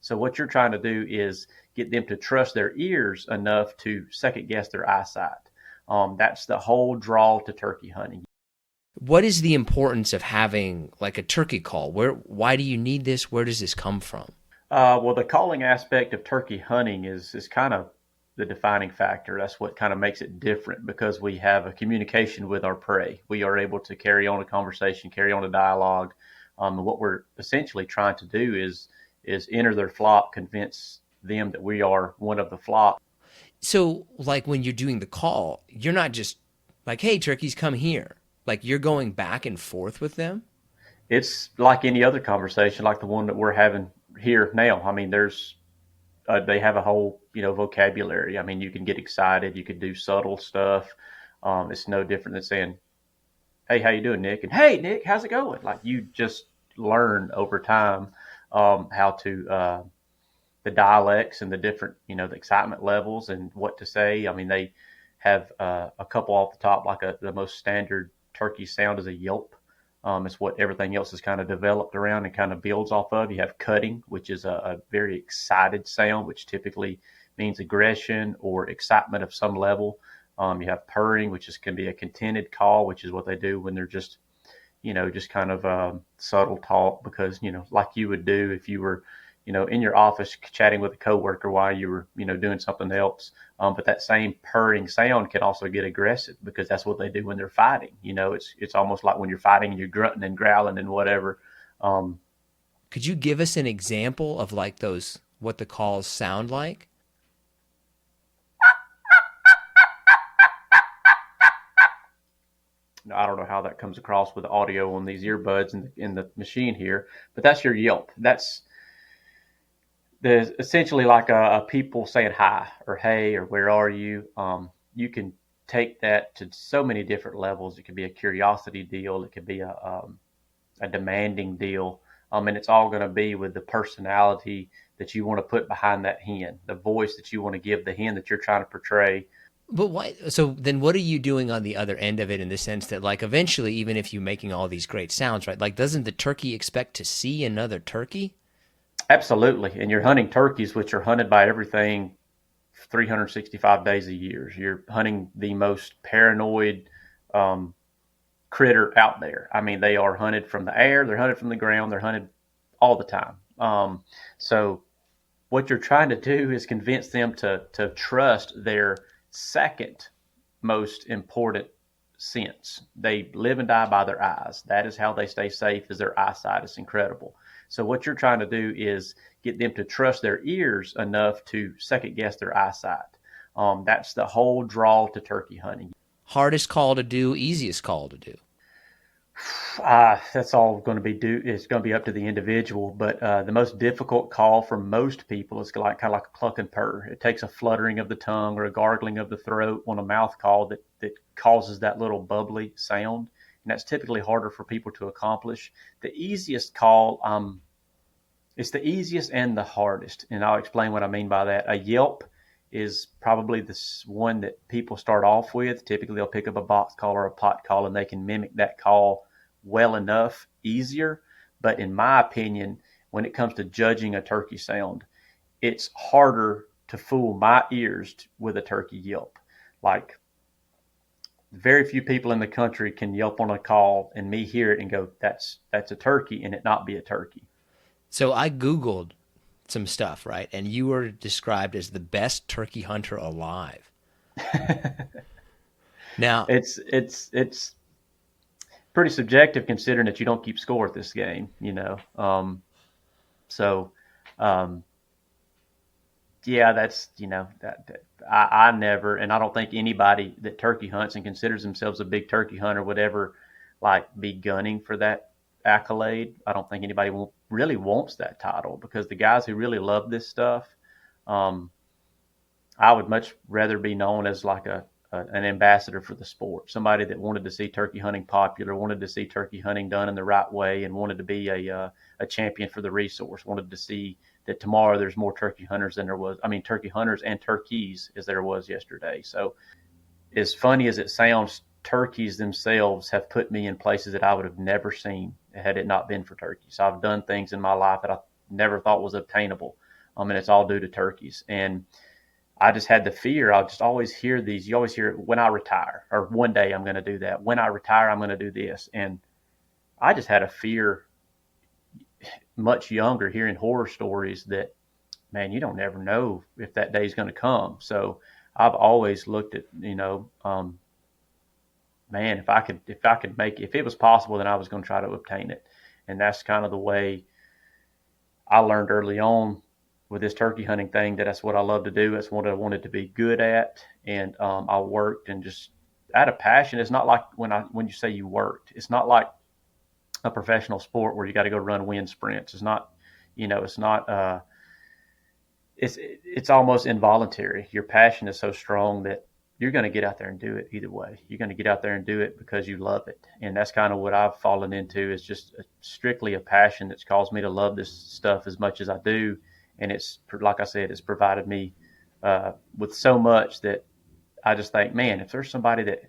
So what you're trying to do is get them to trust their ears enough to second guess their eyesight. That's the whole draw to turkey hunting. What is the importance of having like a turkey call? Why do you need this? Where does this come from? Well, the calling aspect of turkey hunting is kind of the defining factor. That's what kind of makes it different because we have a communication with our prey. We are able to carry on a conversation, carry on a dialogue. And what we're essentially trying to do is enter their flock, convince them that we are one of the flock. So, like when you're doing the call, you're not just like, "Hey, turkeys, come here." Like you're going back and forth with them. It's like any other conversation, like the one that we're having here now. I mean, they have a whole vocabulary. I mean, you can get excited, you could do subtle stuff. It's no different than saying, "Hey, how you doing, Nick?" And "Hey, Nick, how's it going?" Like you just learn over time how to the dialects and the different the excitement levels and what to say. I mean, they have a couple off the top, like the most standard turkey sound is a yelp. It's what everything else is kind of developed around and kind of builds off of. You have cutting, which is a very excited sound, which typically means aggression or excitement of some level. You have purring, which can be a contented call, which is what they do when they're just kind of subtle talk because, like you would do if you were, in your office chatting with a coworker while you were, doing something else. But that same purring sound can also get aggressive because that's what they do when they're fighting. It's almost like when you're fighting and you're grunting and growling and whatever. Um, Could you give us an example of like those what the calls sound like? I don't know how that comes across with the audio on these earbuds in the machine here, but that's your yelp. That's there's essentially like a people saying hi or hey or where are you. You can take that to so many different levels. It could be a curiosity deal. It could be a demanding deal. And it's all going to be with the personality that you want to put behind that hen, the voice that you want to give the hen that you're trying to portray. But why? So then, what are you doing on the other end of it in the sense that, like, eventually, even if you're making all these great sounds, right? Like, doesn't the turkey expect to see another turkey? Absolutely. And you're hunting turkeys, which are hunted by everything 365 days a year. You're hunting the most paranoid um, critter out there. I mean, they are hunted from the air, they're hunted from the ground, they're hunted all the time. So what you're trying to do is convince them to trust their second most important sense. They live and die by their eyes. That is how they stay safe, is their eyesight. It's incredible. So what you're trying to do is get them to trust their ears enough to second guess their eyesight. That's the whole draw to turkey hunting. Hardest call to do, easiest call to do. That's all going to be it's going to be up to the individual. But the most difficult call for most people is kind of like a cluck and purr. It takes a fluttering of the tongue or a gargling of the throat on a mouth call that causes that little bubbly sound, and that's typically harder for people to accomplish. The easiest call, it's the easiest and the hardest, and I'll explain what I mean by that. A yelp is probably this one that people start off with. Typically, they'll pick up a box call or a pot call, and they can mimic that call well enough easier. But in my opinion, when it comes to judging a turkey sound, it's harder to fool my ears with a turkey yelp. Like very few people in the country can yelp on a call and me hear it and go, that's a turkey, and it not be a turkey. So I Googled some stuff, right? And you were described as the best turkey hunter alive. Now, It's pretty subjective considering that you don't keep score at this game. So um, yeah, that's that I never, and I don't think anybody that turkey hunts and considers themselves a big turkey hunter would ever like be gunning for that accolade. I don't think anybody really wants that title because the guys who really love this stuff, um, I would much rather be known as like an ambassador for the sport, somebody that wanted to see turkey hunting popular, wanted to see turkey hunting done in the right way, and wanted to be a champion for the resource. Wanted to see that tomorrow there's more turkey hunters than there was. I mean, turkey hunters and turkeys as there was yesterday. So, as funny as it sounds, turkeys themselves have put me in places that I would have never seen had it not been for turkeys. I've done things in my life that I never thought was obtainable And it's all due to turkeys. And I just had the fear. I'll just always hear these. You always hear, when I retire, or one day I'm going to do that. When I retire, I'm going to do this. And I just had a fear much younger, hearing horror stories that, man, you don't ever know if that day is going to come. So I've always looked at, man, if it was possible, then I was going to try to obtain it. And that's kind of the way I learned early on with this turkey hunting thing, that's what I love to do. That's what I wanted to be good at. And I worked and just out of passion. It's not like when you say you worked, it's not like a professional sport where you got to go run wind sprints. It's not, it's not, it's almost involuntary. Your passion is so strong that you're going to get out there and do it either way. You're going to get out there and do it because you love it. And that's kind of what I've fallen into, is just strictly a passion that's caused me to love this stuff as much as I do. And it's, like I said, it's provided me with so much that I just think, man, if there's somebody that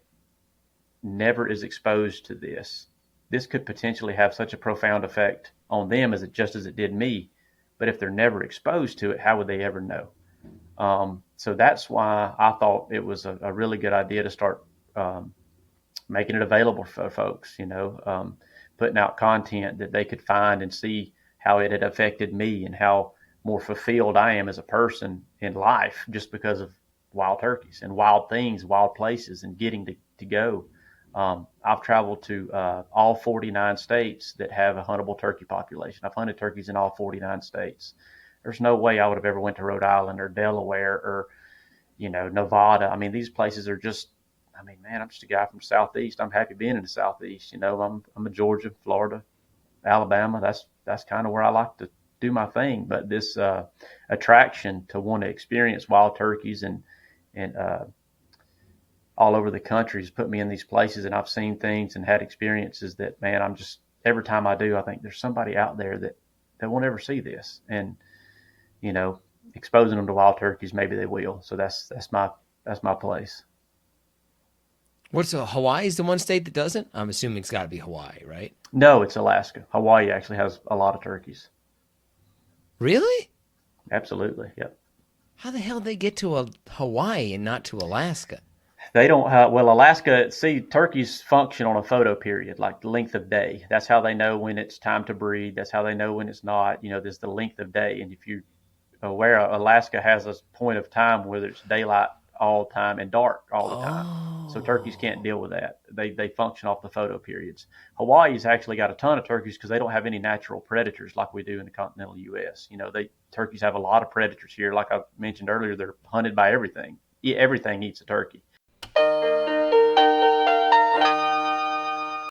never is exposed to this, this could potentially have such a profound effect on them as it did me. But if they're never exposed to it, how would they ever know? So that's why I thought it was a really good idea to start making it available for folks, putting out content that they could find and see how it had affected me and how more fulfilled I am as a person in life just because of wild turkeys and wild things, wild places, and getting to go. I've traveled to all 49 states that have a huntable turkey population. I've hunted turkeys in all 49 states. There's no way I would have ever went to Rhode Island or Delaware or, Nevada. I mean, these places are just, man, I'm just a guy from the Southeast. I'm happy being in the Southeast. I'm a Georgia, Florida, Alabama. That's kind of where I like to do my thing. But this attraction to want to experience wild turkeys and all over the country has put me in these places, and I've seen things and had experiences that, man, I'm just, every time I do, I think there's somebody out there that won't ever see this. And, exposing them to wild turkeys, maybe they will. So that's my place. What's Hawaii is the one state that doesn't? I'm assuming it's got to be Hawaii, right? No, it's Alaska. Hawaii actually has a lot of turkeys. Really? Absolutely. Yep. How the hell did they get to Hawaii and not to Alaska? They don't Alaska, turkeys function on a photo period, like the length of day. That's how they know when it's time to breed. That's how they know when it's not. There's the length of day. And if you aware, Alaska has a point of time where it's daylight all the time and dark all the time. So turkeys can't deal with that. They function off the photo periods. Hawaii's actually got a ton of turkeys because they don't have any natural predators like we do in the continental U.S. Turkeys have a lot of predators here. Like I mentioned earlier, they're hunted by everything. Everything eats a turkey.